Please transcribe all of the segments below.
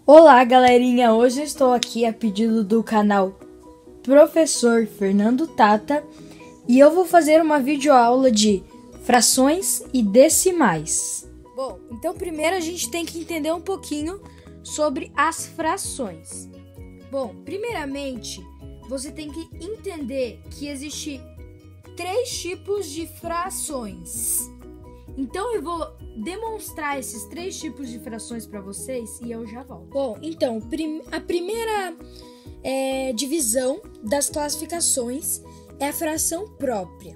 Olá, galerinha! Hoje eu estou aqui a pedido do canal Professor Fernando Tata e eu vou fazer uma videoaula de frações e decimais. Bom, então primeiro a gente tem que entender um pouquinho sobre as frações. Bom, primeiramente, você tem que entender que existe 3 tipos de frações. Então eu vou demonstrar esses 3 tipos de frações para vocês e eu já volto. Bom, então, a primeira divisão das classificações é a fração própria.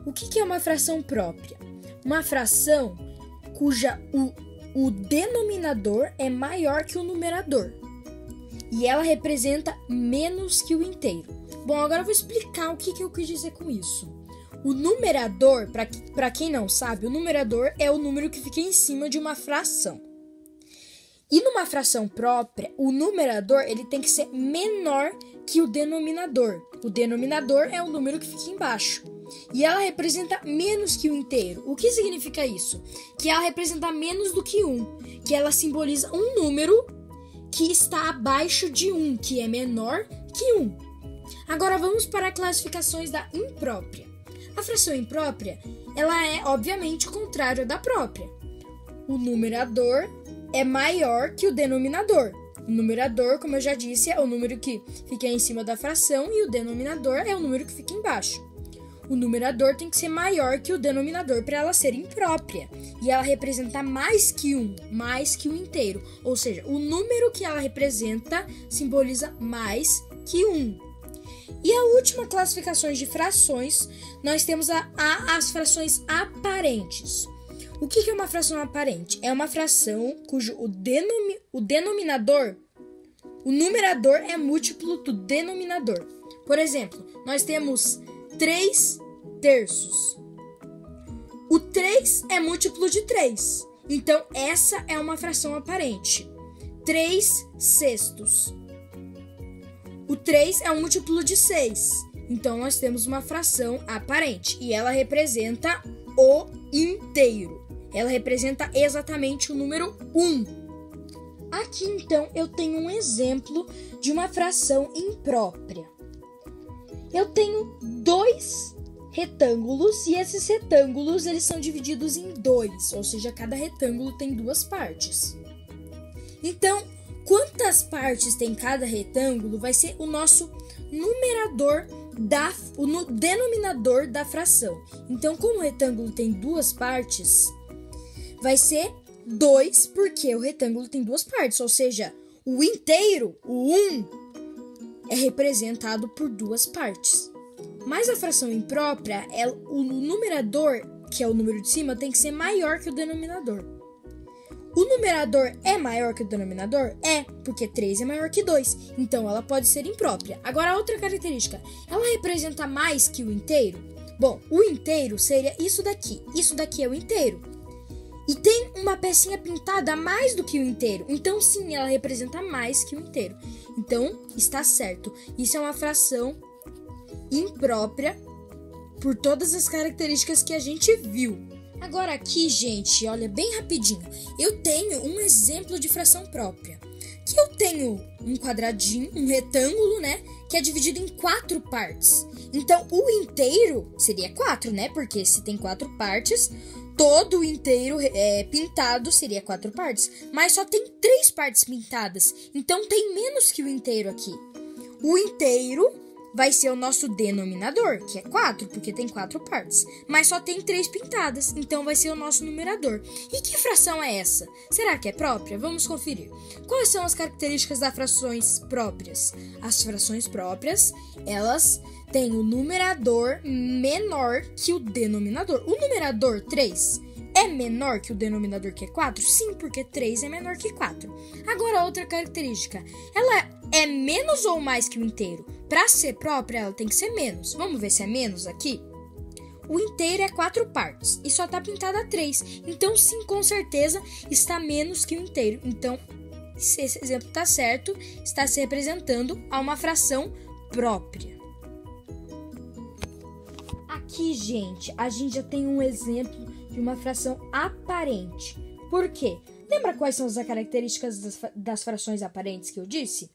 O que é uma fração própria? Uma fração cuja o denominador é maior que o numerador e ela representa menos que o inteiro. Bom, agora eu vou explicar o que eu quis dizer com isso. O numerador, para quem não sabe, o numerador é o número que fica em cima de uma fração. E numa fração própria, o numerador ele tem que ser menor que o denominador. O denominador é o número que fica embaixo. E ela representa menos que o inteiro. O que significa isso? Que ela representa menos do que 1. Que ela simboliza um número que está abaixo de 1, que é menor que 1. Agora vamos para as classificações da imprópria. A fração imprópria, ela é, obviamente, o contrário da própria. O numerador é maior que o denominador. O numerador, como eu já disse, é o número que fica em cima da fração e o denominador é o número que fica embaixo. O numerador tem que ser maior que o denominador para ela ser imprópria. E ela representa mais que 1, mais que o inteiro. Ou seja, o número que ela representa simboliza mais que 1. E a última classificação de frações, nós temos as frações aparentes. O que é uma fração aparente? É uma fração cujo o denominador, o numerador é múltiplo do denominador. Por exemplo, nós temos 3 terços. O 3 é múltiplo de 3. Então, essa é uma fração aparente. 3 sextos. O 3 é um múltiplo de 6. Então, nós temos uma fração aparente. E ela representa o inteiro. Ela representa exatamente o número 1. Aqui, então, eu tenho um exemplo de uma fração imprópria. Eu tenho 2 retângulos e esses retângulos eles são divididos em 2. Ou seja, cada retângulo tem 2 partes. Então, quantas partes tem cada retângulo vai ser o nosso numerador, o denominador da fração. Então, como o retângulo tem 2 partes, vai ser 2, porque o retângulo tem 2 partes. Ou seja, o inteiro, o 1, é representado por 2 partes. Mas a fração imprópria, o numerador, que é o número de cima, tem que ser maior que o denominador. O numerador é maior que o denominador? É, porque 3 é maior que 2. Então, ela pode ser imprópria. Agora, outra característica. Ela representa mais que o inteiro? Bom, o inteiro seria isso daqui. Isso daqui é o inteiro. E tem uma pecinha pintada a mais do que o inteiro. Então, sim, ela representa mais que o inteiro. Então, está certo. Isso é uma fração imprópria por todas as características que a gente viu. Agora aqui, gente, olha bem rapidinho. Eu tenho um exemplo de fração própria. Que eu tenho um quadradinho, um retângulo, né? Que é dividido em 4 partes. Então, o inteiro seria 4, né? Porque se tem 4 partes, todo o inteiro pintado seria 4 partes. Mas só tem 3 partes pintadas. Então, tem menos que o inteiro aqui. O inteiro vai ser o nosso denominador, que é 4, porque tem 4 partes. Mas só tem 3 pintadas, então vai ser o nosso numerador. E que fração é essa? Será que é própria? Vamos conferir. Quais são as características das frações próprias? As frações próprias, elas têm o numerador menor que o denominador. O numerador 3 é menor que o denominador, que é 4? Sim, porque 3 é menor que 4. Agora, outra característica. Ela é menos ou mais que o inteiro? Para ser própria, ela tem que ser menos. Vamos ver se é menos aqui? O inteiro é 4 partes e só está pintada 3. Então, sim, com certeza, está menos que o inteiro. Então, se esse exemplo está certo, está se representando a uma fração própria. Aqui, gente, a gente já tem um exemplo de uma fração aparente. Por quê? Lembra quais são as características das frações aparentes que eu disse?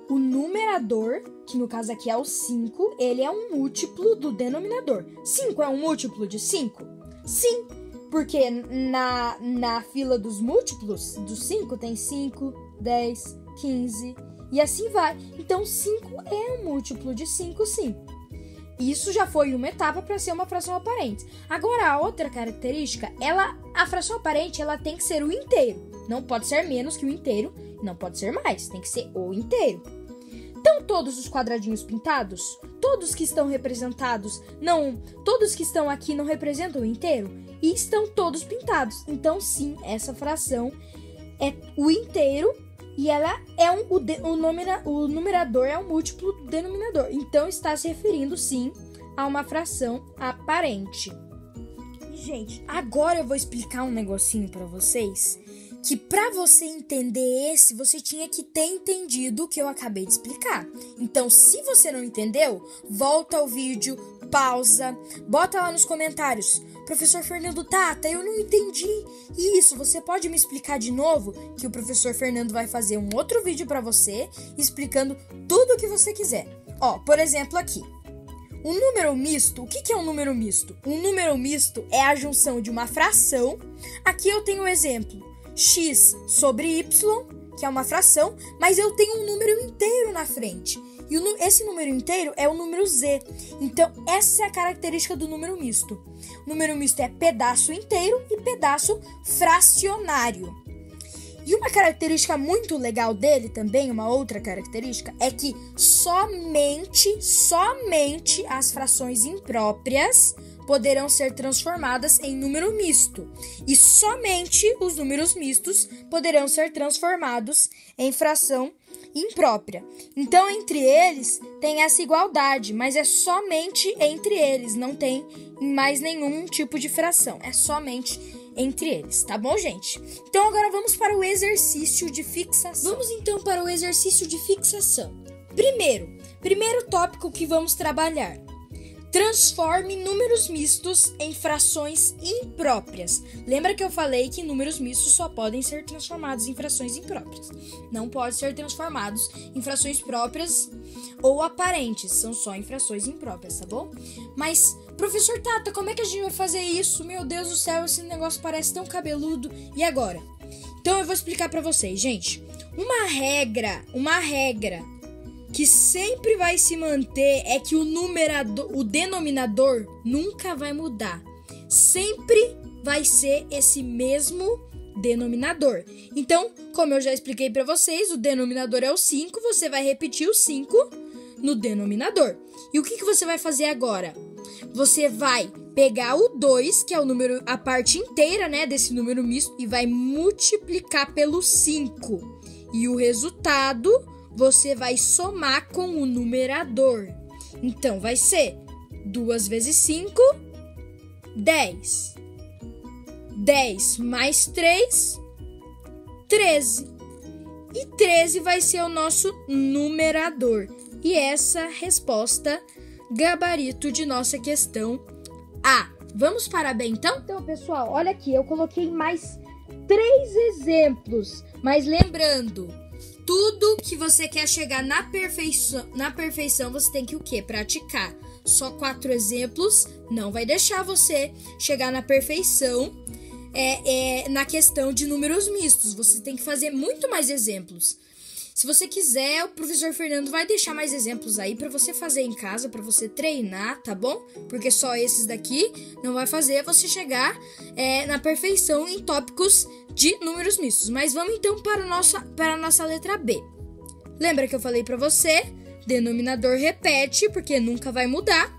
O numerador, que no caso aqui é o 5, ele é um múltiplo do denominador. 5 é um múltiplo de 5? Sim, porque na fila dos múltiplos, do 5 tem 5, 10, 15 e assim vai. Então 5 é um múltiplo de 5, sim. Isso já foi uma etapa para ser uma fração aparente. Agora, a outra característica, a fração aparente ela tem que ser o inteiro. Não pode ser menos que o inteiro, não pode ser mais, tem que ser o inteiro. Então, todos os quadradinhos pintados, todos que estão representados, todos que estão aqui não representam o inteiro e estão todos pintados. Então, sim, essa fração é o inteiro e ela é o numerador é um múltiplo do denominador. Então, está se referindo, sim, a uma fração aparente. Gente, agora eu vou explicar um negocinho para vocês, que para você entender você tinha que ter entendido o que eu acabei de explicar. Então, se você não entendeu, volta ao vídeo, pausa, bota lá nos comentários: Professor Fernando Tata, eu não entendi isso, você pode me explicar de novo? Que o professor Fernando vai fazer um outro vídeo para você, explicando tudo o que você quiser. Ó, por exemplo aqui, um número misto, o que é um número misto? Um número misto é a junção de uma fração. Aqui eu tenho um exemplo: x sobre y, que é uma fração, mas eu tenho um número inteiro na frente. E esse número inteiro é o número z. Então, essa é a característica do número misto. O número misto é pedaço inteiro e pedaço fracionário. E uma característica muito legal dele também, uma outra característica, é que somente as frações impróprias poderão ser transformadas em número misto. E somente os números mistos poderão ser transformados em fração imprópria. Então, entre eles, tem essa igualdade, mas é somente entre eles, não tem mais nenhum tipo de fração. É somente entre eles, tá bom, gente? Então, agora vamos para o exercício de fixação. Vamos, então, para o exercício de fixação. Primeiro tópico que vamos trabalhar: transforme números mistos em frações impróprias. Lembra que eu falei que números mistos só podem ser transformados em frações impróprias. Não podem ser transformados em frações próprias ou aparentes. São só em frações impróprias, tá bom? Mas, professor Tata, como é que a gente vai fazer isso? Meu Deus do céu, esse negócio parece tão cabeludo. E agora? Então eu vou explicar pra vocês, gente. Uma regra que sempre vai se manter é que o denominador nunca vai mudar. Sempre vai ser esse mesmo denominador. Então, como eu já expliquei para vocês, o denominador é o 5, você vai repetir o 5 no denominador. E o que você vai fazer agora? Você vai pegar o 2, que é o número, a parte inteira, né, desse número misto, e vai multiplicar pelo 5. E o resultado você vai somar com o numerador. Então, vai ser 2 vezes 5, 10. 10 mais 3, 13. E 13 vai ser o nosso numerador. E essa resposta, gabarito de nossa questão A. Vamos para B, então? Então, pessoal, olha aqui, eu coloquei mais 3 exemplos. Mas lembrando, tudo que você quer chegar na perfeição, você tem que o quê? Praticar. Só 4 exemplos não vai deixar você chegar na perfeição na questão de números mistos. Você tem que fazer muito mais exemplos. Se você quiser, o professor Fernando vai deixar mais exemplos aí para você fazer em casa, para você treinar, tá bom? Porque só esses daqui não vai fazer você chegar na perfeição em tópicos de números mistos. Mas vamos então para a nossa letra B. Lembra que eu falei para você? Denominador repete, porque nunca vai mudar.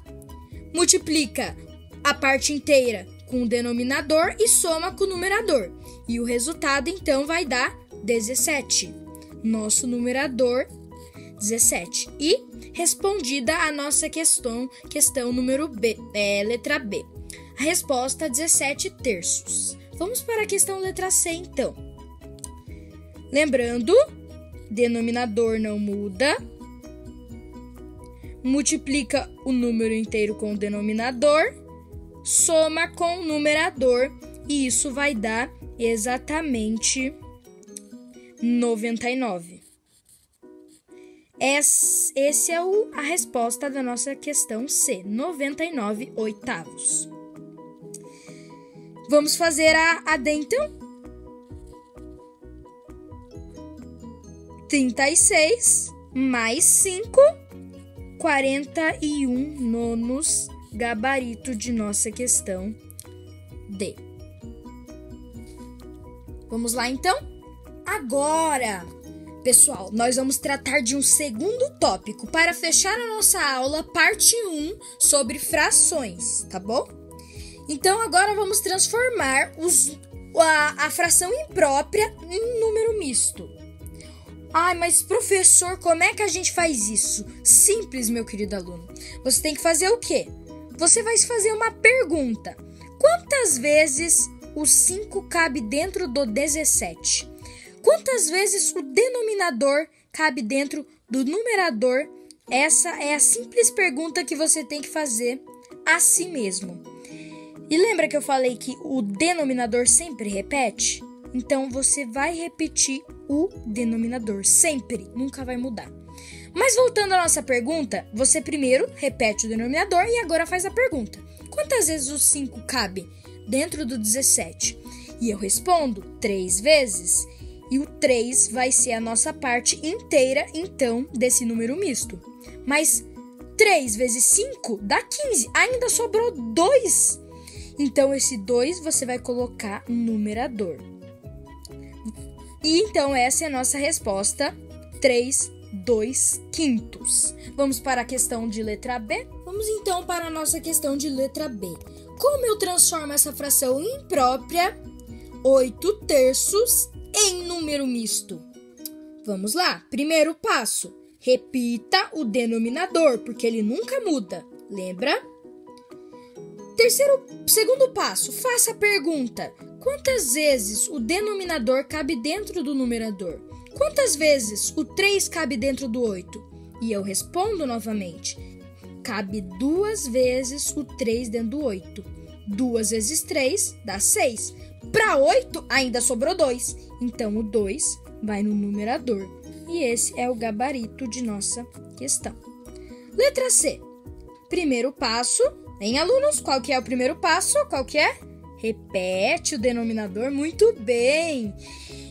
Multiplica a parte inteira com o denominador e soma com o numerador. E o resultado então vai dar 17. Nosso numerador 17. E respondida a nossa questão número B, letra B. A resposta 17 terços. Vamos para a questão letra C, então. Lembrando, denominador não muda. Multiplica o número inteiro com o denominador. Soma com o numerador. E isso vai dar exatamente 99. Essa é a resposta da nossa questão C, 99 oitavos. Vamos fazer a D, então? 36 mais 5, 41 nonos, gabarito de nossa questão D. Vamos lá, então? Agora, pessoal, nós vamos tratar de um segundo tópico para fechar a nossa aula, parte 1, sobre frações, tá bom? Então, agora vamos transformar a fração imprópria em número misto. Ai, mas professor, como é que a gente faz isso? Simples, meu querido aluno. Você tem que fazer o quê? Você vai fazer uma pergunta. Quantas vezes o 5 cabe dentro do 17? Quantas vezes o denominador cabe dentro do numerador? Essa é a simples pergunta que você tem que fazer a si mesmo. E lembra que eu falei que o denominador sempre repete? Então, você vai repetir o denominador sempre, nunca vai mudar. Mas voltando à nossa pergunta, você primeiro repete o denominador e agora faz a pergunta. Quantas vezes o 5 cabe dentro do 17? E eu respondo 3 vezes. E o 3 vai ser a nossa parte inteira, então, desse número misto. Mas 3 vezes 5 dá 15, ainda sobrou 2. Então, esse 2 você vai colocar no numerador. E então, essa é a nossa resposta, 3, 2 quintos. Vamos para a questão de letra B? Vamos então para a nossa questão de letra B. Como eu transformo essa fração imprópria, 8 terços, em número misto? Vamos lá. Primeiro passo, repita o denominador, porque ele nunca muda. Lembra? Segundo passo, faça a pergunta. Quantas vezes o denominador cabe dentro do numerador? Quantas vezes o 3 cabe dentro do 8? E eu respondo novamente. Cabe 2 vezes o 3 dentro do 8. 2 vezes 3 dá 6. Para 8 ainda sobrou 2. Então o 2 vai no numerador. E esse é o gabarito de nossa questão. Letra C. Primeiro passo. Hein, alunos? Qual que é o primeiro passo? Qual que é? Repete o denominador. Muito bem!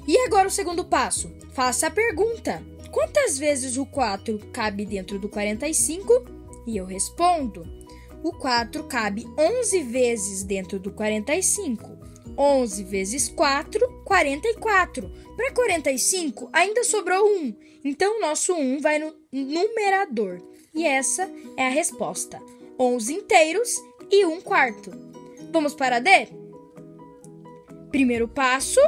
E agora o segundo passo. Faça a pergunta. Quantas vezes o 4 cabe dentro do 45? E eu respondo. O 4 cabe 11 vezes dentro do 45. 11 vezes 4, 44. Para 45, ainda sobrou 1. Então, o nosso 1 vai no numerador. E essa é a resposta. 11 inteiros e 1 quarto. Vamos para D? Primeiro passo,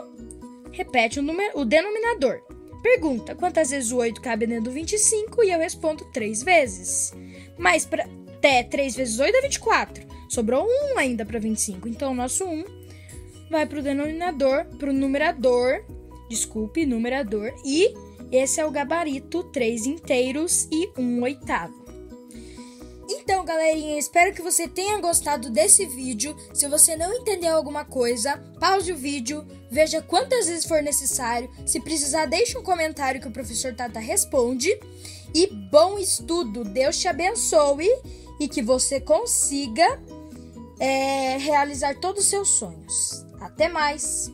repete o denominador. Pergunta, quantas vezes o 8 cabe dentro do 25? E eu respondo 3 vezes. Mas 3 vezes 8 é 24. Sobrou 1 ainda para 25. Então, o nosso 1 vai para o denominador, para o numerador. E esse é o gabarito, 3 inteiros e 1 oitavo. Então, galerinha, espero que você tenha gostado desse vídeo. Se você não entendeu alguma coisa, pause o vídeo, veja quantas vezes for necessário. Se precisar, deixe um comentário que o professor Tata responde. E bom estudo, Deus te abençoe e que você consiga realizar todos os seus sonhos. Até mais!